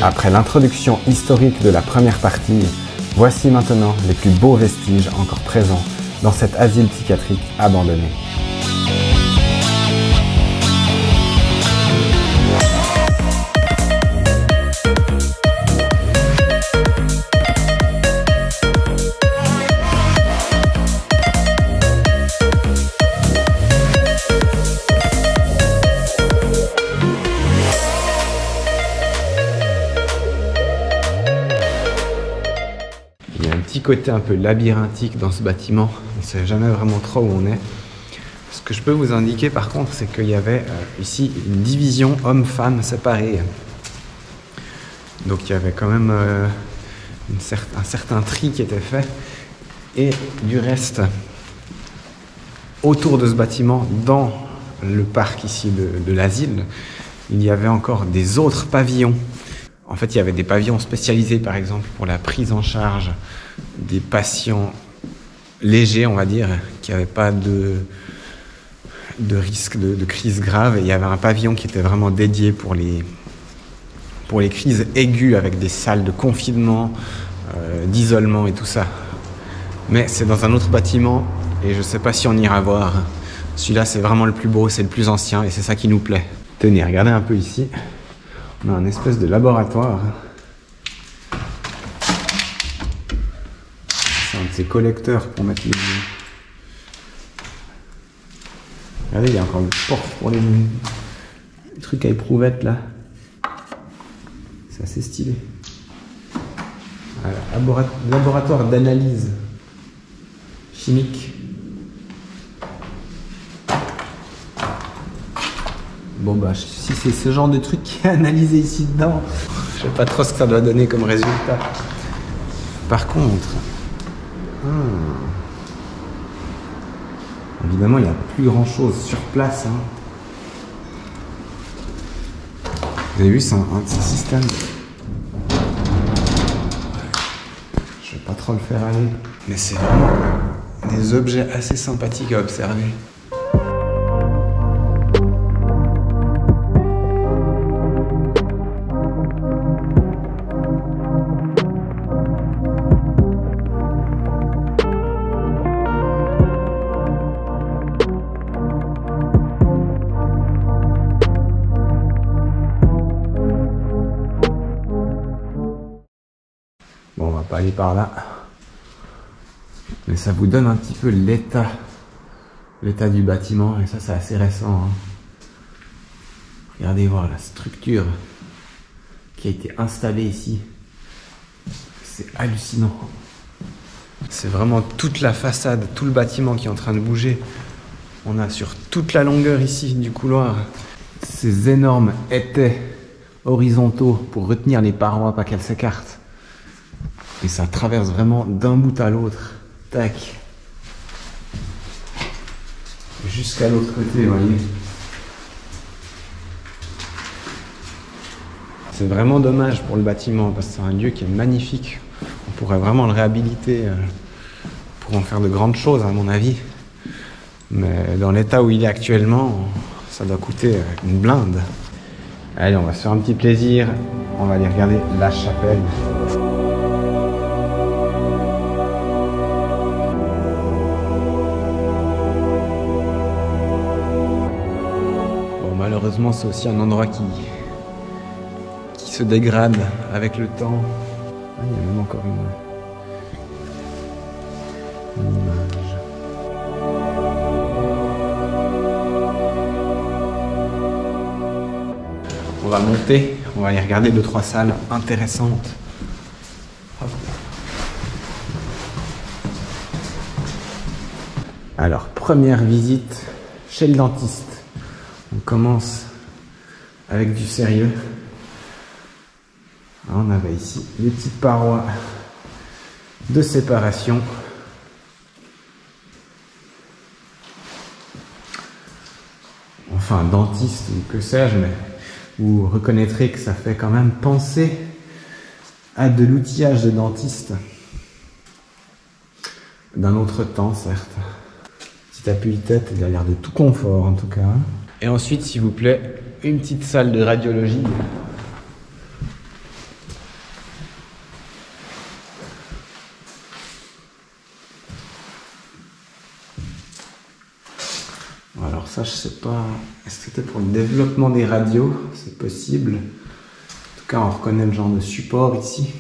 Après l'introduction historique de la première partie, voici maintenant les plus beaux vestiges encore présents dans cet asile psychiatrique abandonné. Il y a un petit côté un peu labyrinthique dans ce bâtiment, on ne sait jamais vraiment trop où on est. Ce que je peux vous indiquer par contre, c'est qu'il y avait ici une division hommes-femmes séparée. Donc il y avait quand même un certain tri qui était fait. Et du reste, autour de ce bâtiment, dans le parc ici de l'asile, il y avait encore des autres pavillons. En fait, il y avait des pavillons spécialisés, par exemple, pour la prise en charge des patients légers, on va dire, qui n'avaient pas de risque de crise grave. Et il y avait un pavillon qui était vraiment dédié pour les crises aiguës, avec des salles de confinement, d'isolement et tout ça. Mais c'est dans un autre bâtiment, et je ne sais pas si on ira voir. Celui-là, c'est vraiment le plus beau, c'est le plus ancien, et c'est ça qui nous plaît. Tenez, regardez un peu ici. On a un espèce de laboratoire. C'est un de ces collecteurs pour mettre les... Regardez, il y a encore le porte pour les trucs à éprouvettes là. C'est assez stylé. Voilà, laboratoire d'analyse chimique. Bon bah si c'est ce genre de truc qui est analysé ici dedans, je sais pas trop ce que ça doit donner comme résultat. Par contre, évidemment il n'y a plus grand chose sur place. Vous avez vu, c'est un de ces systèmes. Je vais pas trop le faire aller. Mais c'est vraiment des objets assez sympathiques à observer. Bon, on va pas aller par là. Mais ça vous donne un petit peu l'état du bâtiment. Et ça, c'est assez récent. Regardez voir la structure qui a été installée ici. C'est hallucinant. C'est vraiment toute la façade, tout le bâtiment qui est en train de bouger. On a sur toute la longueur ici du couloir ces énormes étais horizontaux pour retenir les parois, pas qu'elles s'écartent. Et ça traverse vraiment d'un bout à l'autre. Tac. Jusqu'à l'autre côté, vous voyez. C'est vraiment dommage pour le bâtiment parce que c'est un lieu qui est magnifique. On pourrait vraiment le réhabiliter pour en faire de grandes choses, à mon avis. Mais dans l'état où il est actuellement, ça doit coûter une blinde. Allez, on va se faire un petit plaisir. On va aller regarder la chapelle. Malheureusement, c'est aussi un endroit qui se dégrade avec le temps. Ah, il y a même encore une image. On va monter, on va aller regarder 2-3 salles intéressantes. Hop. Alors, première visite chez le dentiste. On commence avec du sérieux. On avait ici les petites parois de séparation. Enfin, dentiste ou que sais-je, mais vous reconnaîtrez que ça fait quand même penser à de l'outillage de dentiste. D'un autre temps, certes. Petit appui-tête, il a l'air de tout confort en tout cas. Et ensuite, s'il vous plaît, une petite salle de radiologie. je sais pas. Est-ce que c'était pour le développement des radios? C'est possible. En tout cas, on reconnaît le genre de support ici.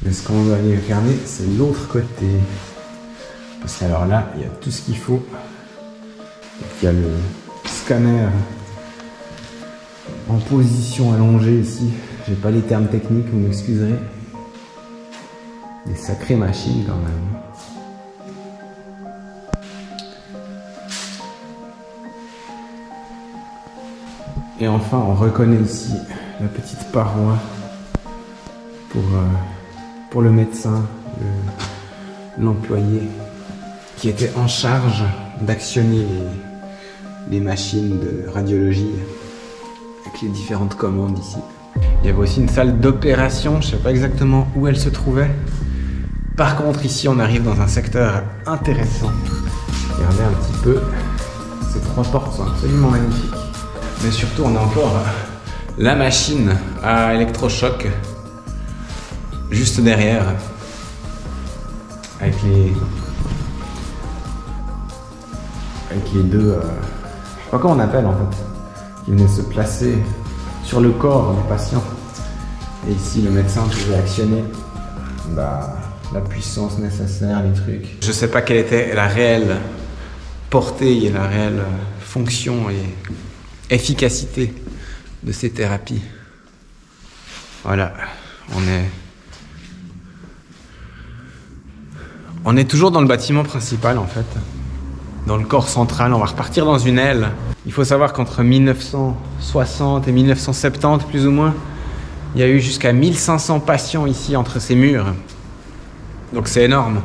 Mais ce qu'on va aller regarder, c'est l'autre côté. Parce que alors là, il y a tout ce qu'il faut. Donc, il y a le scanner en position allongée ici. J'ai pas les termes techniques, vous m'excuserez. Des sacrées machines quand même. Et enfin, on reconnaît ici la petite paroi pour le médecin, l'employé qui était en charge d'actionner les machines de radiologie avec les différentes commandes ici. Il y avait aussi une salle d'opération, je ne sais pas exactement où elle se trouvait. Par contre, ici, on arrive dans un secteur intéressant. Regardez un petit peu, ces 3 portes sont absolument magnifiques. Mais surtout, on a encore la machine à électrochoc juste derrière, avec les deux, je sais pas comment on appelle en fait, qui venaient se placer sur le corps du patient. Et ici, le médecin pouvait actionner la puissance nécessaire, les trucs. Je sais pas quelle était la réelle portée et la réelle fonction et efficacité de ces thérapies. Voilà, on est toujours dans le bâtiment principal en fait, dans le corps central. On va repartir dans une aile. Il faut savoir qu'entre 1960 et 1970 plus ou moins, il y a eu jusqu'à 1500 patients ici entre ces murs. Donc c'est énorme,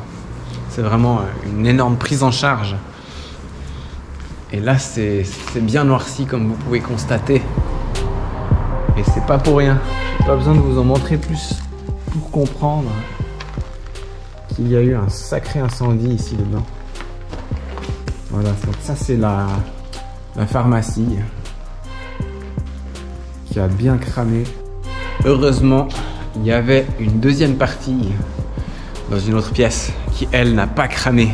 c'est vraiment une énorme prise en charge. Et là c'est bien noirci comme vous pouvez constater. Et c'est pas pour rien, j'ai pas besoin de vous en montrer plus pour comprendre qu'il y a eu un sacré incendie ici dedans. Voilà, donc ça c'est la pharmacie qui a bien cramé. Heureusement, il y avait une deuxième partie dans une autre pièce qui, elle, n'a pas cramé.